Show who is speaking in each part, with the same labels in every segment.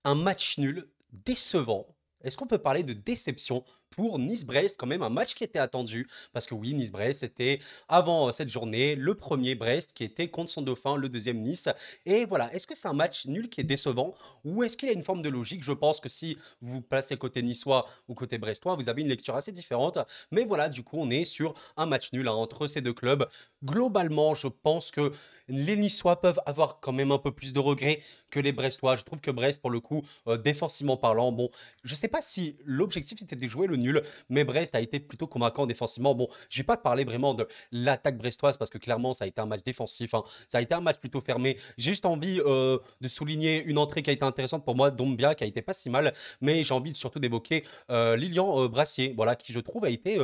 Speaker 1: Un match nul, décevant. Est-ce qu'on peut parler de déception pour Nice-Brest, quand même un match qui était attendu? Parce que oui, Nice-Brest, c'était avant cette journée, le premier Brest qui était contre son dauphin, le deuxième Nice. Et voilà, est-ce que c'est un match nul qui est décevant ou est-ce qu'il y a une forme de logique? Je pense que si vous vous placez côté niçois ou côté brestois, vous avez une lecture assez différente. Mais voilà, du coup, on est sur un match nul hein, entre ces deux clubs. Globalement, je pense que les Niçois peuvent avoir quand même un peu plus de regrets que les Brestois. Je trouve que Brest, pour le coup, défensivement parlant, bon, je sais pas si l'objectif c'était de jouer le nul, mais Brest a été plutôt convaincant défensivement. Bon, je vais pas parler vraiment de l'attaque brestoise parce que clairement ça a été un match défensif, hein. Ça a été un match plutôt fermé. J'ai juste envie de souligner une entrée qui a été intéressante pour moi, Dombia, qui a été pas si mal, mais j'ai envie surtout d'évoquer Lilian Brassier, voilà, qui je trouve a été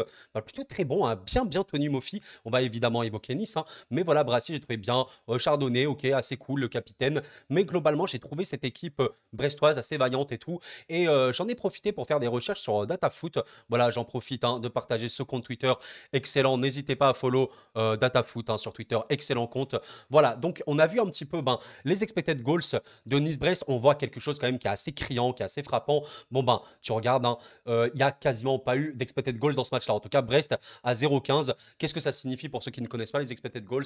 Speaker 1: plutôt très bon, hein, bien tenu Mofi. On va évidemment évoquer Nice, hein, mais voilà, Brassier, j'ai trouvé bien. Chardonnay, ok, assez cool, le capitaine. Mais globalement, j'ai trouvé cette équipe brestoise assez vaillante et tout. Et j'en ai profité pour faire des recherches sur DataFoot. Voilà, j'en profite hein, de partager ce compte Twitter excellent. N'hésitez pas à follow DataFoot hein, sur Twitter, excellent compte. Voilà, donc on a vu un petit peu les expected goals de Nice-Brest. On voit quelque chose quand même qui est assez criant, qui est assez frappant. Bon ben, tu regardes, hein, il n'y a quasiment pas eu d'expected goals dans ce match-là. En tout cas, Brest à 0,15. Qu'est-ce que ça signifie pour ceux qui ne connaissent pas les expected goals?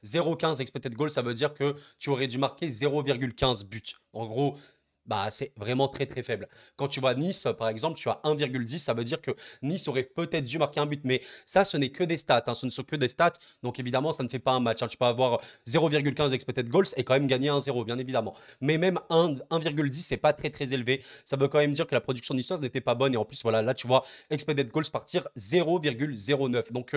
Speaker 1: 0,15 expected goals, ça veut dire que tu aurais dû marquer 0,15 buts. En gros, bah, c'est vraiment très faible. Quand tu vois Nice, par exemple, tu as 1,10, ça veut dire que Nice aurait peut-être dû marquer un but. Mais ça, ce n'est que des stats, hein, ce ne sont que des stats. Donc évidemment, ça ne fait pas un match, hein. Tu peux avoir 0,15 expected goals et quand même gagner 1-0, bien évidemment. Mais même 1,10, c'est pas très élevé. Ça veut quand même dire que la production niçoise n'était pas bonne. Et en plus, voilà, là, tu vois expected goals partir 0,09. Donc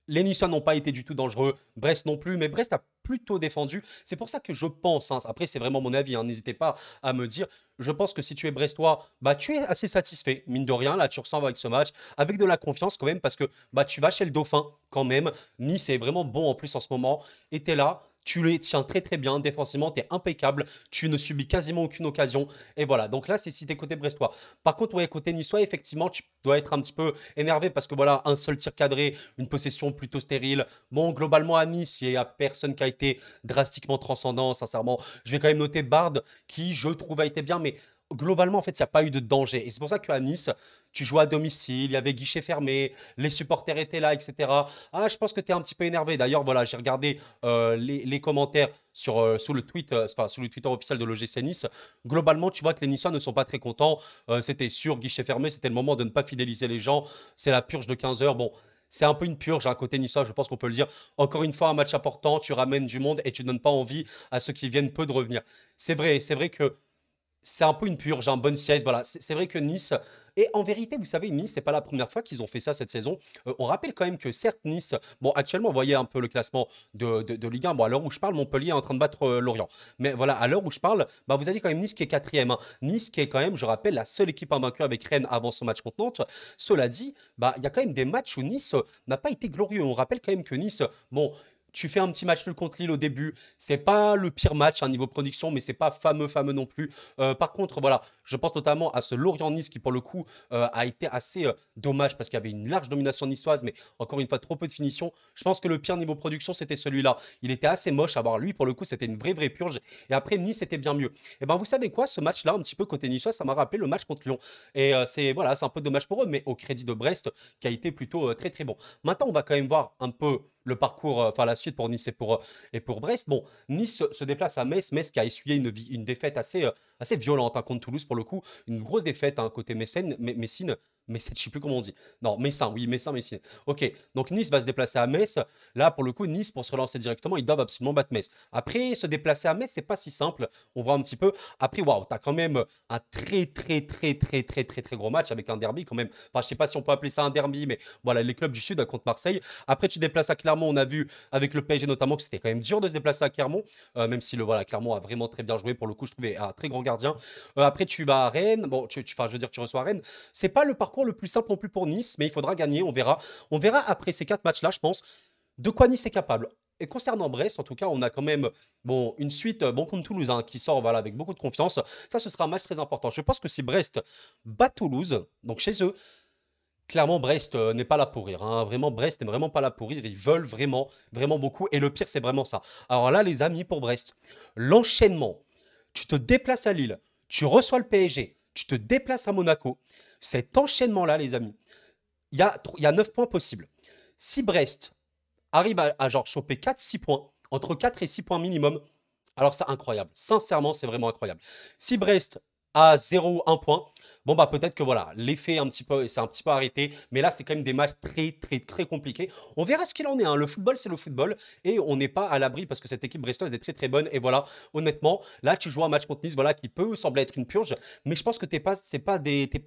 Speaker 1: les Niçois n'ont pas été du tout dangereux, Brest non plus, mais Brest a plutôt défendu. C'est pour ça que je pense, hein, après c'est vraiment mon avis, hein, n'hésitez pas à me dire, je pense que si tu es Brestois, bah tu es assez satisfait, mine de rien, là tu ressens avec ce match, avec de la confiance quand même, parce que bah tu vas chez le Dauphin quand même, Nice est vraiment bon en plus en ce moment, et t'es là, tu les tiens très bien, défensivement t'es impeccable, tu ne subis quasiment aucune occasion, et voilà, donc là c'est si t'es côté Brestois. Par contre, ouais, côté niçois, effectivement, tu dois être un petit peu énervé parce que voilà, un seul tir cadré, une possession plutôt stérile. Bon, globalement, à Nice, il n'y a personne qui a été drastiquement transcendant, sincèrement. Je vais quand même noter Bard, qui, je trouve, a été bien, mais globalement, en fait, il n'y a pas eu de danger. Et c'est pour ça qu'à Nice, tu jouais à domicile, il y avait guichet fermé, les supporters étaient là, etc. Ah, je pense que tu es un petit peu énervé. D'ailleurs, voilà, j'ai regardé les commentaires sous le tweet, enfin, sous le Twitter officiel de l'OGC Nice. Globalement, tu vois que les Niçois ne sont pas très contents. C'était sûr, guichet fermé, c'était le moment de ne pas fidéliser les gens. C'est la purge de 15 heures. Bon, c'est un peu une purge à un côté niçois, je pense qu'on peut le dire. Encore une fois, un match important, tu ramènes du monde et tu ne donnes pas envie à ceux qui viennent peu de revenir. C'est vrai que c'est un peu une purge, un bonne sieste, voilà. C'est vrai que Nice, et en vérité, vous savez, Nice, c'est pas la première fois qu'ils ont fait ça cette saison. On rappelle quand même que certes, Nice, bon, actuellement, vous voyez un peu le classement de Ligue 1. Bon, à l'heure où je parle, Montpellier est en train de battre Lorient. Mais voilà, à l'heure où je parle, bah, vous avez quand même Nice qui est quatrième, hein. Nice qui est quand même, je rappelle, la seule équipe invaincue avec Rennes avant son match contre Nantes. Cela dit, bah, il y a quand même des matchs où Nice n'a pas été glorieux. On rappelle quand même que Nice, bon, tu fais un petit match nul contre Lille au début. C'est pas le pire match à niveau production, mais c'est pas fameux non plus. Par contre, voilà, je pense notamment à ce Lorient-Nice qui, pour le coup, a été assez dommage parce qu'il y avait une large domination niçoise, mais encore une fois, trop peu de finition. Je pense que le pire niveau production, c'était celui-là. Il était assez moche à voir. Lui, pour le coup, c'était une vraie purge. Et après, Nice était bien mieux. Et ben, vous savez quoi, ce match-là, un petit peu côté niçois, ça m'a rappelé le match contre Lyon. Et c'est voilà, c'est un peu dommage pour eux, mais au crédit de Brest, qui a été plutôt très bon. Maintenant, on va quand même voir un peu le parcours, enfin la suite pour Nice et pour Brest. Bon, Nice se déplace à Metz, Metz qui a essuyé une défaite assez violente hein, contre Toulouse pour le coup, une grosse défaite hein, côté Messine, Messine, je sais plus comment on dit. Non, Messin, oui, Messin, Messine. Ok, donc Nice va se déplacer à Metz. Là, pour le coup, Nice, pour se relancer directement, ils doivent absolument battre Metz. Après, se déplacer à Metz, c'est pas si simple. On voit un petit peu. Après, waouh, t'as quand même un très gros match avec un derby quand même. Enfin, je sais pas si on peut appeler ça un derby, mais voilà, les clubs du Sud contre Marseille. Après, tu déplaces à Clermont. On a vu avec le PSG notamment que c'était quand même dur de se déplacer à Clermont, même si le voilà, Clermont a vraiment très bien joué. Pour le coup, je trouvais un très grand gardien. Après, tu vas à Rennes. Bon, enfin, je veux dire, tu reçois à Rennes. C'est pas le parcours le plus simple non plus pour Nice, mais il faudra gagner. On verra. On verra après ces quatre matchs-là, je pense, de quoi Nice est capable. Et concernant Brest, en tout cas, on a quand même bon, une suite bon contre Toulouse hein, qui sort voilà, avec beaucoup de confiance. Ça, ce sera un match très important. Je pense que si Brest bat Toulouse, donc chez eux, clairement, Brest n'est pas là pour rire, hein. Vraiment, Brest n'est vraiment pas là pour rire. Ils veulent vraiment beaucoup. Et le pire, c'est vraiment ça. Alors là, les amis, pour Brest, l'enchaînement. Tu te déplaces à Lille. tu reçois le PSG, tu te déplaces à Monaco. Cet enchaînement-là, les amis, il y a 9 points possibles. Si Brest arrive à genre choper 4-6 points, entre 4 et 6 points minimum, alors c'est incroyable. Sincèrement, c'est vraiment incroyable. Si Brest a 0 ou 1 point, bon bah peut-être que voilà, l'effet c'est un petit peu arrêté, mais là c'est quand même des matchs très très très compliqués. On verra ce qu'il en est, hein. Le football c'est le football et on n'est pas à l'abri parce que cette équipe brestoise est très très bonne et voilà, honnêtement, là tu joues un match contre Nice voilà qui peut sembler être une purge, mais je pense que t'es pas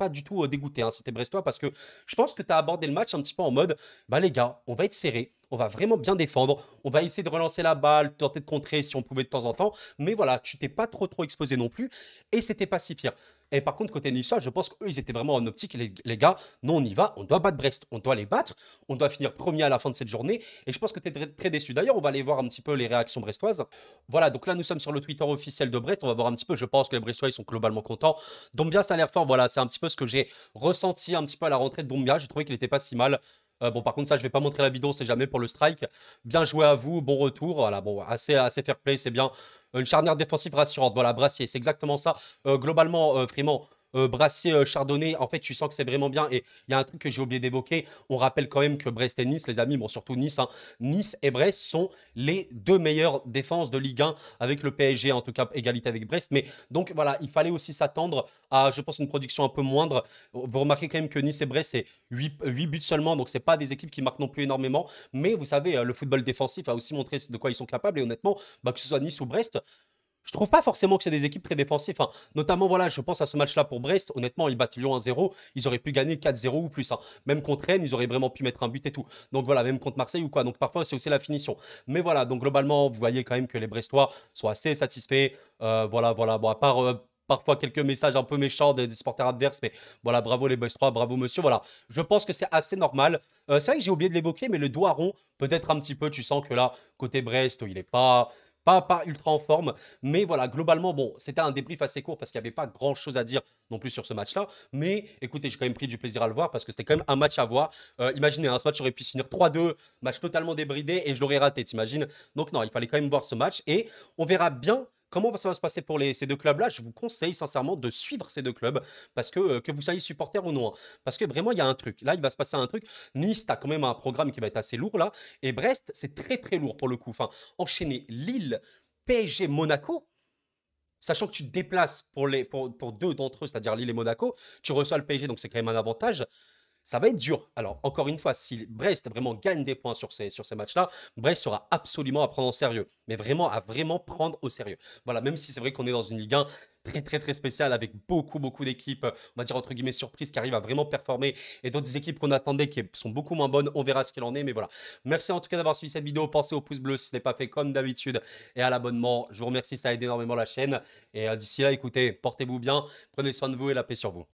Speaker 1: du tout dégoûté hein, si t'es brestois parce que je pense que tu as abordé le match un petit peu en mode bah les gars, on va être serré. On va vraiment bien défendre. On va essayer de relancer la balle, tenter de contrer si on pouvait de temps en temps. Mais voilà, tu t'es pas trop exposé non plus. Et c'était pas si pire. Et par contre, côté Niçois, je pense qu'eux, ils étaient vraiment en optique. Les gars, non, on y va, on doit battre Brest, on doit les battre, on doit finir premier à la fin de cette journée. Et je pense que tu es très déçu. D'ailleurs, on va aller voir un petit peu les réactions brestoises. Voilà, donc là, nous sommes sur le Twitter officiel de Brest. On va voir un petit peu, je pense que les Brestois, ils sont globalement contents. Dombia, ça a l'air fort. Voilà, c'est un petit peu ce que j'ai ressenti un petit peu à la rentrée de Dombia. J'ai trouvé qu'il était pas si mal. Bon, par contre, ça, je vais pas montrer la vidéo, c'est jamais pour le strike. Bien joué à vous, bon retour. Voilà, bon, assez fair play, c'est bien. Une charnière défensive rassurante. Voilà, Brassier, c'est exactement ça. Globalement, vraiment, Brassier, Chardonnay, en fait, tu sens que c'est vraiment bien. Et il y a un truc que j'ai oublié d'évoquer. On rappelle quand même que Brest et Nice, les amis, bon, surtout Nice, hein, Nice et Brest sont les deux meilleures défenses de Ligue 1 avec le PSG, en tout cas, égalité avec Brest. Mais donc, voilà, il fallait aussi s'attendre à, je pense, une production un peu moindre. Vous remarquez quand même que Nice et Brest, c'est 8 buts seulement, donc c'est pas des équipes qui marquent non plus énormément. Mais vous savez, le football défensif a aussi montré de quoi ils sont capables. Et honnêtement, bah, que ce soit Nice ou Brest, je trouve pas forcément que c'est des équipes très défensives. Enfin, notamment, voilà, je pense à ce match-là pour Brest. Honnêtement, ils battent Lyon 1-0. Ils auraient pu gagner 4-0 ou plus, hein. Même contre Rennes, ils auraient vraiment pu mettre un but et tout. Donc voilà, même contre Marseille ou quoi. Donc parfois, c'est aussi la finition. Mais voilà, donc globalement, vous voyez quand même que les Brestois sont assez satisfaits. Voilà. Bon, à part parfois quelques messages un peu méchants des supporters adverses, mais voilà, bravo les Brestois, bravo monsieur. Voilà, je pense que c'est assez normal. C'est vrai que j'ai oublié de l'évoquer, mais le doigt rond, peut-être un petit peu, tu sens que là, côté Brest, il est pas ultra en forme. Mais voilà, globalement, bon, c'était un débrief assez court parce qu'il n'y avait pas grand-chose à dire non plus sur ce match-là. Mais écoutez, j'ai quand même pris du plaisir à le voir parce que c'était quand même un match à voir. Imaginez, hein, ce match aurait pu se finir 3-2, match totalement débridé et je l'aurais raté, t'imagines? Donc non, il fallait quand même voir ce match et on verra bien comment ça va se passer pour ces deux clubs-là. Je vous conseille sincèrement de suivre ces deux clubs parce que vous soyez supporter ou non, hein. Parce que vraiment, il y a un truc. Là, il va se passer un truc. Nice, tu as quand même un programme qui va être assez lourd là. Et Brest, c'est très très lourd pour le coup. Enfin, enchaîner Lille, PSG, Monaco, sachant que tu te déplaces pour deux d'entre eux, c'est-à-dire Lille et Monaco, tu reçois le PSG, donc c'est quand même un avantage. Ça va être dur. Alors, encore une fois, si Brest vraiment gagne des points sur ces matchs-là, Brest sera absolument à prendre au sérieux. Mais vraiment, à vraiment prendre au sérieux. Voilà, même si c'est vrai qu'on est dans une Ligue 1 très, très, très spéciale avec beaucoup d'équipes, on va dire entre guillemets surprises, qui arrivent à vraiment performer et d'autres équipes qu'on attendait qui sont beaucoup moins bonnes. On verra ce qu'il en est. Mais voilà. Merci en tout cas d'avoir suivi cette vidéo. Pensez au pouce bleu si ce n'est pas fait comme d'habitude et à l'abonnement. Je vous remercie, ça aide énormément la chaîne. Et d'ici là, écoutez, portez-vous bien, prenez soin de vous et la paix sur vous.